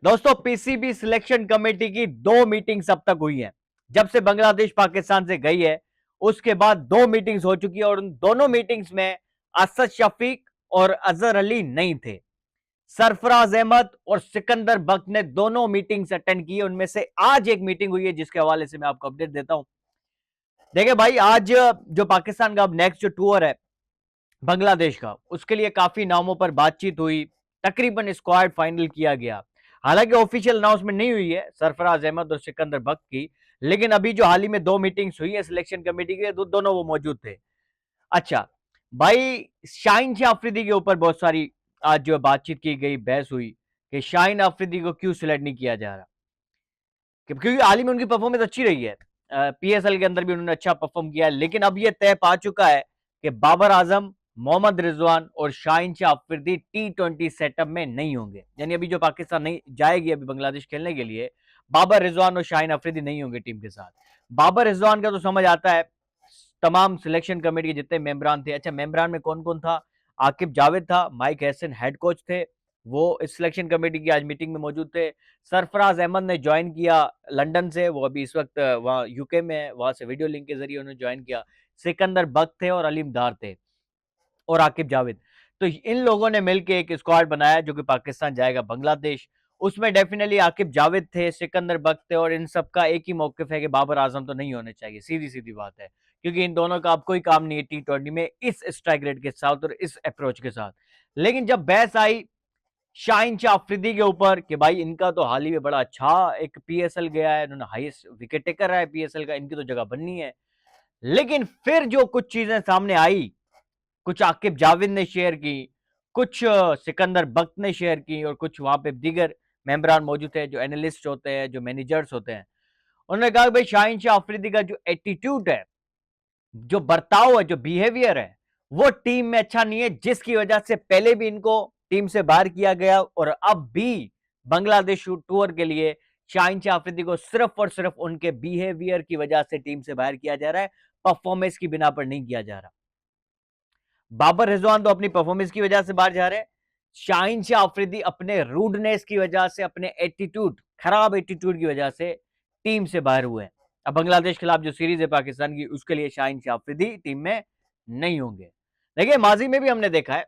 दोस्तों, PCB selection committee की 2 meetings अब तक हुई हैं। जब से बांग्लादेश पाकिस्तान से गई है उसके बाद 2 मीटिंग्स हो चुकी है और उन दोनों मीटिंग्स में असद शफीक और अजहर अली नहीं थे। सरफराज अहमद और सिकंदर बख्त ने दोनों मीटिंग्स अटेंड की। उनमें से आज एक मीटिंग हुई है जिसके हवाले से मैं आपको अपडेट देता हूं। देखिए भाई, आज जो पाकिस्तान का अब नेक्स्ट जो टूर है बांग्लादेश का, उसके लिए काफी नामों पर बातचीत हुई। तकरीबन स्क्वाड फाइनल किया गया। हालांकि ऑफिशियल अनाउंसमेंट नहीं हुई है सरफराज अहमद और सिकंदर बख्त की, लेकिन अभी जो हाल ही में 2 मीटिंग्स हुई है सिलेक्शन कमेटी के, दोनों वो मौजूद थे। अच्छा भाई, शाहीन शाह अफरीदी के ऊपर बहुत सारी आज जो बातचीत की गई, बहस हुई कि शाहीन अफरीदी को क्यों सिलेक्ट नहीं किया जा रहा, क्योंकि हाल ही में उनकी परफॉर्मेंस अच्छी रही है। पीएसएल के अंदर भी उन्होंने अच्छा परफॉर्म किया है, लेकिन अब यह तय पा चुका है कि बाबर आजम, मोहम्मद रिजवान और शाहीन शाह अफरीदी T20 सेटअप में नहीं होंगे। यानी अभी जो पाकिस्तान नहीं जाएगी अभी बांग्लादेश खेलने के लिए, बाबर रिजवान और शाहीन अफरीदी नहीं होंगे टीम के साथ। बाबर रिजवान का तो समझ आता है, तमाम सिलेक्शन कमेटी के जितने मेंबरान थे। अच्छा, मेंबरान में कौन कौन था? आकिब जावेद था, माइक हैसन हेड कोच थे, वो इस सिलेक्शन कमेटी की आज मीटिंग में मौजूद थे। सरफराज अहमद ने ज्वाइन किया लंदन से, वो अभी इस वक्त वहाँ यूके में है, वहां से वीडियो लिंक के जरिए उन्होंने ज्वाइन किया। सिकंदर बख्त थे और अलीम दार थे और आकिब जावेद। तो इन लोगों ने मिलकर एक स्क्वाड बनाया जो कि पाकिस्तान जाएगा बांग्लादेश। उसमें डेफिनेटली आकिब जावेद थे, सिकंदर बख्त थे, और इन सबका एक ही मौकिफ है कि बाबर आजम तो नहीं होने चाहिए। सीधी सीधी बात है, क्योंकि इन दोनों का अब कोई काम नहीं है T20 में इस स्ट्राइक रेट के साथ और इस अप्रोच के साथ। लेकिन जब बहस आई शाहीन शाह अफरीदी के ऊपर कि भाई इनका तो हाल ही में बड़ा अच्छा एक पीएसएल गया है, इन्होंने हाईएस्ट विकेट टेकर रहा है पीएसएल का, इनकी तो जगह बननी है। लेकिन फिर जो कुछ चीजें सामने आई, कुछ आकिब जावेद ने शेयर की, कुछ सिकंदर बख्त ने शेयर की, और कुछ वहां पे दीगर मेंबरान मौजूद थे जो एनालिस्ट होते हैं, जो मैनेजर्स होते हैं। उन्होंने कहा भाई शाहीन शाह अफरीदी का जो एटीट्यूड है, जो बर्ताव है, जो बिहेवियर है, वो टीम में अच्छा नहीं है, जिसकी वजह से पहले भी इनको टीम से बाहर किया गया और अब भी बांग्लादेश टूर के लिए शाहीन शाह अफरीदी को सिर्फ और सिर्फ उनके बिहेवियर की वजह से टीम से बाहर किया जा रहा है, परफॉर्मेंस की बिना पर नहीं किया जा रहा। बाबर रिजवान तो अपनी परफॉर्मेंस की वजह से बाहर जा रहे हैं, शाहीन शाह अफरीदी अपने रूडनेस की वजह से, अपने एटीट्यूड, खराब एटीट्यूड की वजह से टीम से बाहर हुए हैं। अब बांग्लादेश के खिलाफ जो सीरीज है पाकिस्तान की, उसके लिए शाहीन शाह अफरीदी टीम में नहीं होंगे। देखिए, माजी में भी हमने देखा है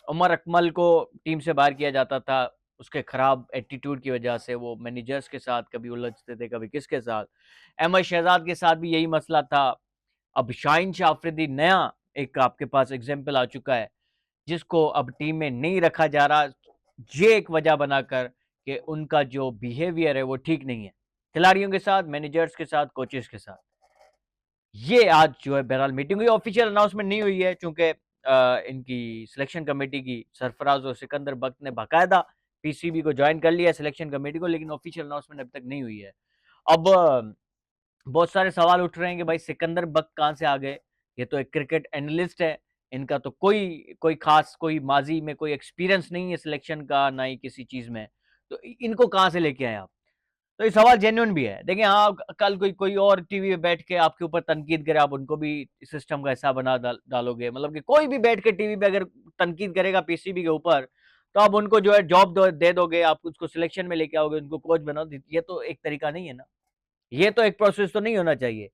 उमर अकमल को टीम से बाहर किया जाता था, उसके खराब एटीट्यूड की वजह से। वो मैनेजर्स के साथ कभी उलझते थे, कभी किसके साथ। अहमद शहजाद के साथ भी यही मसला था। अब शाहीन शाह अफरीदी नया एक आपके पास एग्जाम्पल आ चुका है, जिसको अब टीम में नहीं रखा जा रहा। ये एक वजह बनाकर कि उनका जो बिहेवियर है वो ठीक नहीं है खिलाड़ियों के साथ, मैनेजर्स के साथ, कोचेस के साथ। ये आज जो है बहरहाल मीटिंग हुई, ऑफिशियल अनाउंसमेंट नहीं हुई है क्योंकि इनकी सिलेक्शन कमेटी की सरफराज और सिकंदर बख्त ने बाकायदा पीसीबी को ज्वाइन कर लिया सिलेक्शन कमेटी को, लेकिन ऑफिशियल अनाउंसमेंट अभी तक नहीं हुई है। अब बहुत सारे सवाल उठ रहे हैं कि भाई सिकंदर बख्त कहाँ से आ गए? ये तो एक क्रिकेट एनालिस्ट है, इनका तो कोई कोई खास, कोई माजी में कोई एक्सपीरियंस नहीं है सिलेक्शन का, ना ही किसी चीज में। तो इनको कहाँ से लेके आए आप? तो ये सवाल जेन्युइन भी है। देखिए, हाँ, कल कोई कोई और टीवी पे बैठ के आपके ऊपर तनकीद करे, आप उनको भी सिस्टम का हिस्सा बना डालोगे? मतलब कि कोई भी बैठ के टीवी पे अगर तनकीद करेगा पीसीबी के ऊपर, तो आप उनको जो है जॉब दे दोगे, आप उसको सिलेक्शन में लेके आओगे, उनको कोच बनाओ। ये तो एक तरीका नहीं है ना, ये तो एक प्रोसेस तो नहीं होना चाहिए।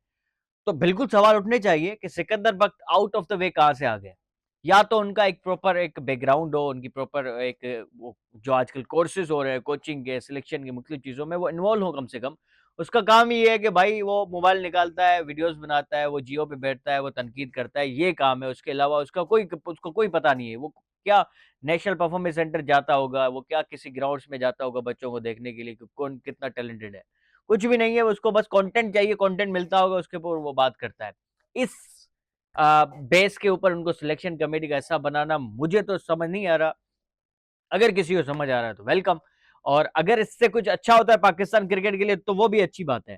तो बिल्कुल सवाल उठने चाहिए कि सिकंदर बख्त आउट ऑफ द वे कहाँ से आ गए? या तो उनका एक प्रॉपर एक बैकग्राउंड हो, उनकी प्रॉपर एक वो जो आजकल कोर्सेज हो रहे हैं कोचिंग के, सिलेक्शन की मुख्तलिफ चीज़ों में वो इन्वॉल्व हो कम से कम। उसका काम ये है कि भाई वो मोबाइल निकालता है, वीडियोस बनाता है, वो जियो पे बैठता है, वो तनकीद करता है, ये काम है। उसके अलावा उसको कोई पता नहीं है। वो क्या नेशनल परफॉर्मेंस सेंटर जाता होगा, वो क्या किसी ग्राउंड्स में जाता होगा बच्चों को देखने के लिए कि कौन कितना टैलेंटेड है? कुछ भी नहीं है। उसको बस कंटेंट चाहिए, कंटेंट मिलता होगा, उसके ऊपर वो बात करता है। इस बेस के ऊपर उनको सिलेक्शन कमेटी का हिस्सा बनाना मुझे तो समझ नहीं आ रहा। अगर किसी को समझ आ रहा है तो वेलकम, और अगर इससे कुछ अच्छा होता है पाकिस्तान क्रिकेट के लिए तो वो भी अच्छी बात है।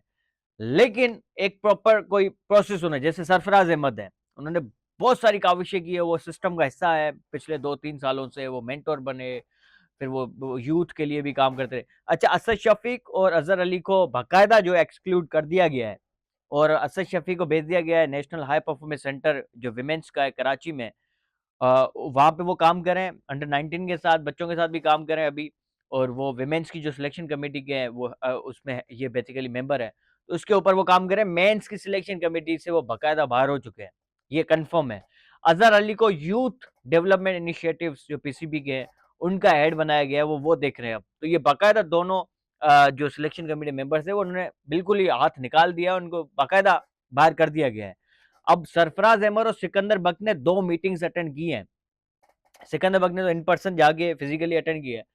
लेकिन एक प्रॉपर कोई प्रोसेस होना, जैसे सरफराज अहमद है, उन्होंने बहुत सारी काविशें की है, वो सिस्टम का हिस्सा है पिछले 2-3 सालों से, वो मेंटोर बने, फिर वो यूथ के लिए भी काम करते रहे। अच्छा, असद शफीक और अजहर अली को बाकायदा जो एक्सक्लूड कर दिया गया है और असद शफीक को भेज दिया गया है नेशनल हाई परफॉर्मेंस सेंटर जो विमेंस का है कराची में। वहाँ पे वो काम करें, अंडर 19 के साथ, बच्चों के साथ भी काम करें अभी। और वो विमेंस की जो सिलेक्शन कमेटी के हैं वो उसमें ये बेसिकली मेंबर है, तो उसके ऊपर वो काम कर रहे हैं। मेंस की सिलेक्शन कमेटी से वो बाकायदा बाहर हो चुके हैं, ये कंफर्म है। अजहर अली को यूथ डेवलपमेंट इनिशिएटिव्स जो पीसीबी के हैं उनका हेड बनाया गया है, वो देख रहे हैं अब। तो ये बाकायदा दोनों जो सिलेक्शन कमेटी मेंबर्स है उन्होंने बिल्कुल ही हाथ निकाल दिया, उनको बाकायदा बाहर कर दिया गया है। अब सरफराज अहमद और सिकंदर बख्त ने 2 मीटिंग्स अटेंड की हैं। सिकंदर बख्त ने तो इन पर्सन जाके फिजिकली अटेंड किया है।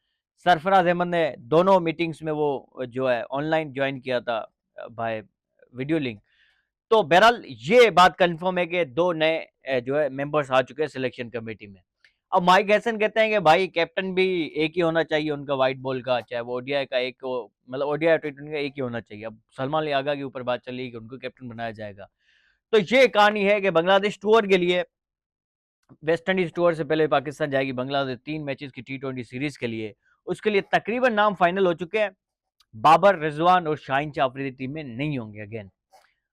सरफराज अहमद ने दोनों मीटिंग्स में वो जो है ऑनलाइन ज्वाइन किया था बाय वीडियो लिंक। तो बहरहाल ये बात कंफर्म है कि 2 नए जो है मेंबर्स आ चुके हैं सिलेक्शन कमेटी में। अब माइक हैसन कहते हैं कि भाई कैप्टन भी एक ही होना चाहिए उनका व्हाइट बॉल का, चाहे वो ओडीआई का एक हो, मतलब ओडीआई टी20 का एक ही होना चाहिए। अब सलमान अली आगा के ऊपर बात चल रही है कि उनको कैप्टन बनाया जाएगा। तो ये कहानी है कि बांग्लादेश टूर के लिए, वेस्ट इंडीज टूर से पहले पाकिस्तान जाएगी बांग्लादेश 3 मैचेस की टी20 सीरीज के लिए। उसके लिए तकरीबन नाम फाइनल हो चुके हैं। बाबर, रिजवान और शाहीन शाह अफरीदी टीम में नहीं होंगे अगेन।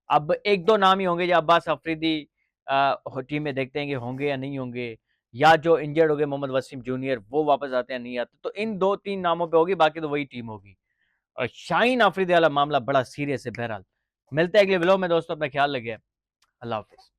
अब 1-2 नाम ही होंगे, या अब्बास अफरीदी टीम में देखते हैं कि होंगे या नहीं होंगे, या जो इंजर्ड हो गए मोहम्मद वसीम जूनियर वो वापस आते हैं नहीं आते। तो इन 2-3 नामों पे होगी, बाकी तो वही टीम होगी। और शाहीन अफरीदी वाला मामला बड़ा सीरियस है। बहरहाल मिलते हैं अगले व्लॉग में दोस्तों, अपना ख्याल रखिए। अल्लाह हाफिज।